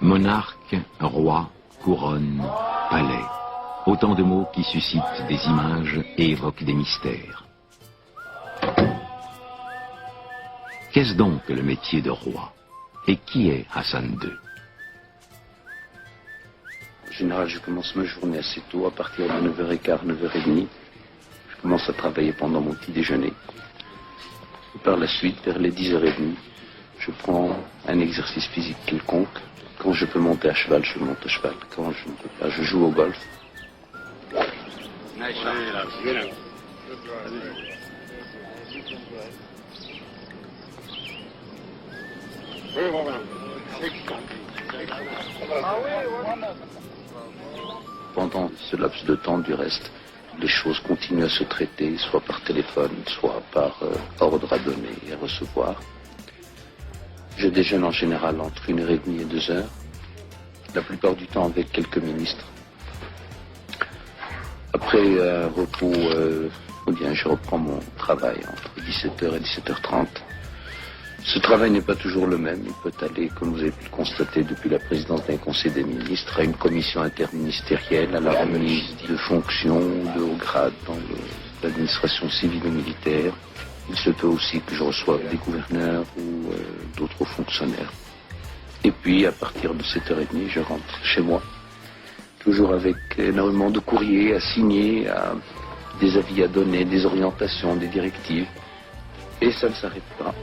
Monarque, roi, couronne, palais. Autant de mots qui suscitent des images et évoquent des mystères. Qu'est-ce donc que le métier de roi? Et qui est Hassan II? En général, je commence ma journée assez tôt, à partir de 9h15, 9h30. Je commence à travailler pendant mon petit déjeuner. Et par la suite, vers les 10h30, je prends un exercice physique quelconque. Quand je peux monter à cheval, je monte à cheval. Quand je ne peux pas, je joue au golf. Pendant ce laps de temps, du reste, les choses continuent à se traiter, soit par téléphone, soit par ordre à donner et à recevoir. Je déjeune en général entre 1h30 et 2h, la plupart du temps avec quelques ministres. Après un repos, je reprends mon travail entre 17h et 17h30. Ce travail n'est pas toujours le même. Il peut aller, comme vous avez pu le constater depuis la présidence d'un conseil des ministres, à une commission interministérielle, à la remise de fonctions, de haut grade dans l'administration civile et militaire. Il se peut aussi que je reçoive des gouverneurs ou d'autres fonctionnaires. Et puis, à partir de 7h30, je rentre chez moi, toujours avec énormément de courriers à signer, des avis à donner, des orientations, des directives. Et ça ne s'arrête pas.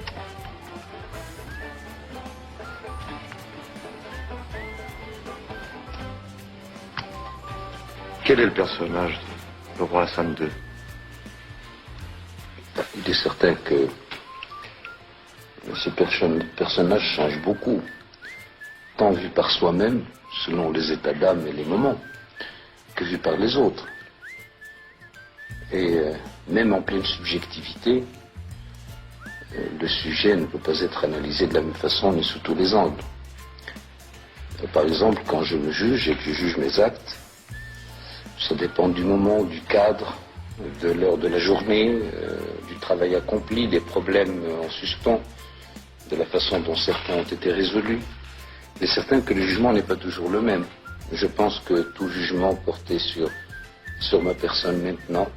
Quel est le personnage du roi Hassan II? Il est certain que ce personnage change beaucoup, tant vu par soi-même, selon les états d'âme et les moments, que vu par les autres. Et même en pleine subjectivité, le sujet ne peut pas être analysé de la même façon ni sous tous les angles. Par exemple, quand je me juge et que je juge mes actes, ça dépend du moment, du cadre, de l'heure de la journée, du travail accompli, des problèmes en suspens, de la façon dont certains ont été résolus. Il est certain que le jugement n'est pas toujours le même. Je pense que tout jugement porté sur ma personne maintenant,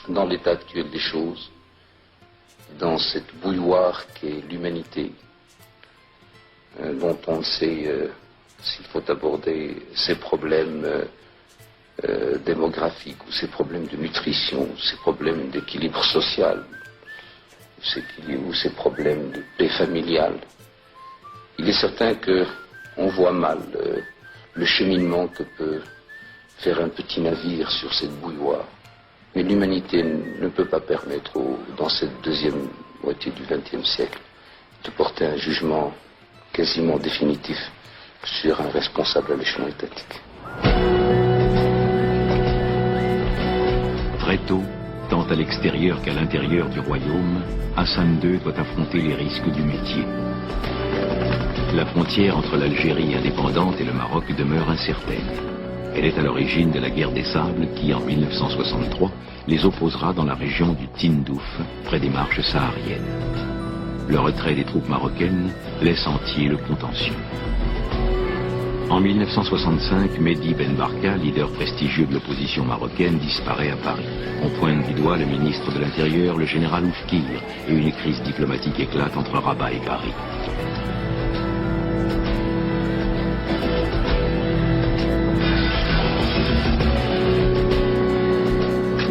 dans l'état actuel des choses, dans cette bouilloire qu'est l'humanité, dont on ne sait s'il faut aborder ces problèmes démographiques ou ces problèmes de nutrition, ces problèmes d'équilibre social, ou ces problèmes de paix familiale. Il est certain qu'on voit mal le cheminement que peut faire un petit navire sur cette bouilloire. Mais l'humanité ne peut pas permettre, dans cette deuxième moitié du XXe siècle, de porter un jugement quasiment définitif sur un responsable à l'échelon étatique. Très tôt, tant à l'extérieur qu'à l'intérieur du royaume, Hassan II doit affronter les risques du métier. La frontière entre l'Algérie indépendante et le Maroc demeure incertaine. Elle est à l'origine de la guerre des Sables qui, en 1963, les opposera dans la région du Tindouf, près des marches sahariennes. Le retrait des troupes marocaines laisse entier le contentieux. En 1965, Mehdi Ben Barka, leader prestigieux de l'opposition marocaine, disparaît à Paris. On pointe du doigt le ministre de l'Intérieur, le général Oufkir, et une crise diplomatique éclate entre Rabat et Paris.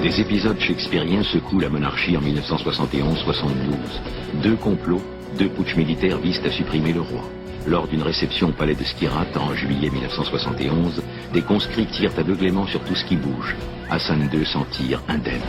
Des épisodes shakespeariens secouent la monarchie en 1971-72. Deux complots, deux putschs militaires visent à supprimer le roi. Lors d'une réception au palais de Skirat en juillet 1971, des conscrits tirent aveuglément sur tout ce qui bouge. Hassan II s'en tire indemne.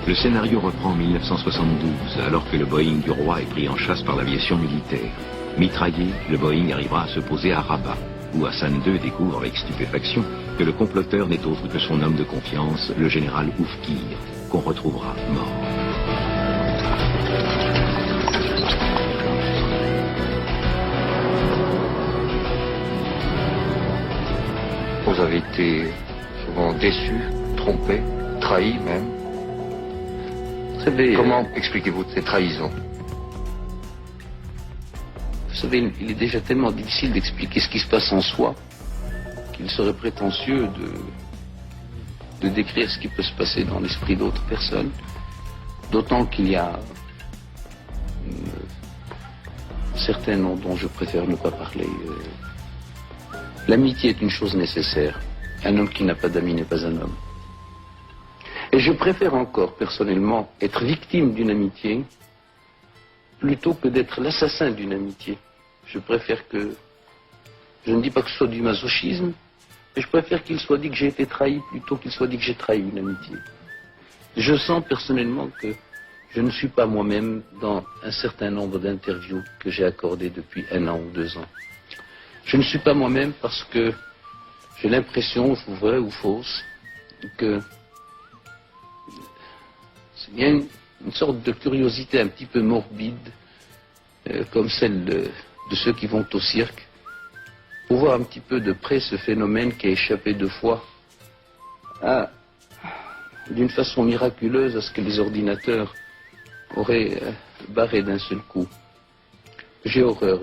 Le scénario reprend en 1972, alors que le Boeing du roi est pris en chasse par l'aviation militaire. Mitraillé, le Boeing arrivera à se poser à Rabat, où Hassan II découvre avec stupéfaction que le comploteur n'est autre que son homme de confiance, le général Oufkir, qu'on retrouvera mort. Vous avez été souvent déçu, trompé, trahi même. Vous savez, Comment expliquez-vous ces trahisons? vous savez, il est déjà tellement difficile d'expliquer ce qui se passe en soi qu'il serait prétentieux de décrire ce qui peut se passer dans l'esprit d'autres personnes, d'autant qu'il y a certains noms dont je préfère ne pas parler. L'amitié est une chose nécessaire. Un homme qui n'a pas d'amis n'est pas un homme. Et je préfère encore, personnellement, être victime d'une amitié plutôt que d'être l'assassin d'une amitié. Je préfère que... Je ne dis pas que ce soit du masochisme, mais je préfère qu'il soit dit que j'ai été trahi plutôt qu'il soit dit que j'ai trahi une amitié. Je sens personnellement que je ne suis pas moi-même dans un certain nombre d'interviews que j'ai accordées depuis 1 an ou 2 ans. Je ne suis pas moi-même parce que j'ai l'impression, vraie ou fausse, que c'est bien une sorte de curiosité un petit peu morbide, comme celle de ceux qui vont au cirque, pour voir un petit peu de près ce phénomène qui a échappé 2 fois d'une façon miraculeuse à ce que les ordinateurs auraient barré d'un seul coup. J'ai horreur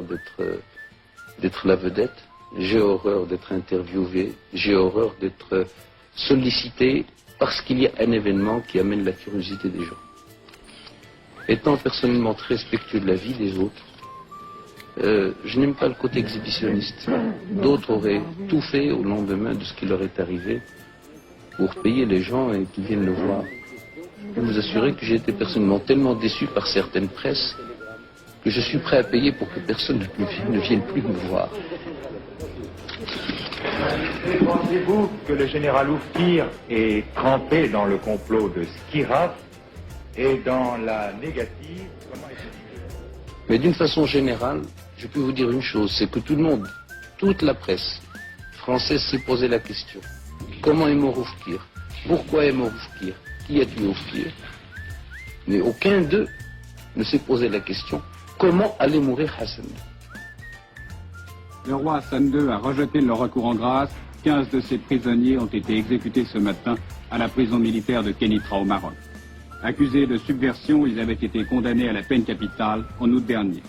d'être la vedette, j'ai horreur d'être interviewé, j'ai horreur d'être sollicité parce qu'il y a un événement qui amène la curiosité des gens. Étant personnellement très respectueux de la vie des autres, je n'aime pas le côté exhibitionniste. D'autres auraient tout fait au lendemain de ce qui leur est arrivé pour payer les gens et qu'ils viennent le voir. Je peux vous assurer que j'ai été personnellement tellement déçu par certaines presses que je suis prêt à payer pour que personne ne vienne plus me voir. Pensez-vous que le général Oufkir est trempé dans le complot de Skiraf et dans la négative? Mais d'une façon générale, je peux vous dire une chose, c'est que tout le monde, toute la presse française s'est posé la question. Comment est mort Oufkir? Pourquoi est mort Oufkir? Qui a tué Oufkir? Mais aucun d'eux ne s'est posé la question. Comment allait mourir Hassan II? Le roi Hassan II a rejeté le recours en grâce. 15 de ses prisonniers ont été exécutés ce matin à la prison militaire de Kénitra au Maroc. Accusés de subversion, ils avaient été condamnés à la peine capitale en août dernier.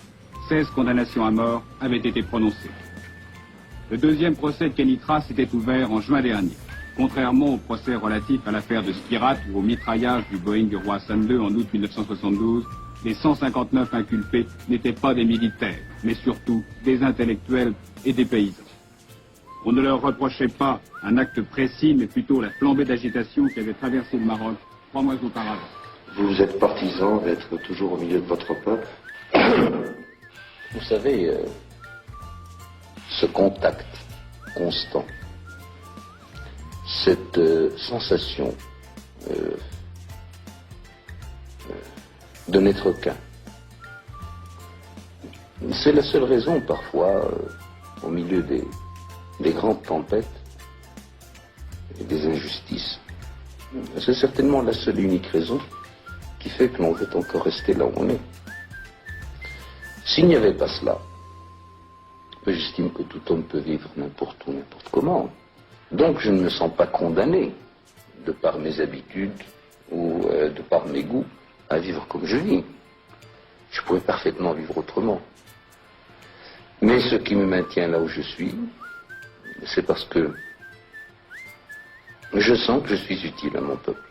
16 condamnations à mort avaient été prononcées. Le 2e procès de Kénitra s'était ouvert en juin dernier. Contrairement au procès relatif à l'affaire de Skirat ou au mitraillage du Boeing du roi Hassan II en août 1972, les 159 inculpés n'étaient pas des militaires, mais surtout des intellectuels et des paysans. On ne leur reprochait pas un acte précis, mais plutôt la flambée d'agitation qui avait traversé le Maroc 3 mois auparavant. Vous êtes partisan d'être toujours au milieu de votre peuple? Vous savez, ce contact constant, cette sensation de n'être qu'un, c'est la seule raison parfois, au milieu des grandes tempêtes et des injustices, c'est certainement la seule et unique raison qui fait que l'on veut encore rester là où on est. S'il n'y avait pas cela, j'estime que tout homme peut vivre n'importe où, n'importe comment. Donc je ne me sens pas condamné, de par mes habitudes ou de par mes goûts, à vivre comme je vis. Je pourrais parfaitement vivre autrement. Mais ce qui me maintient là où je suis, c'est parce que je sens que je suis utile à mon peuple.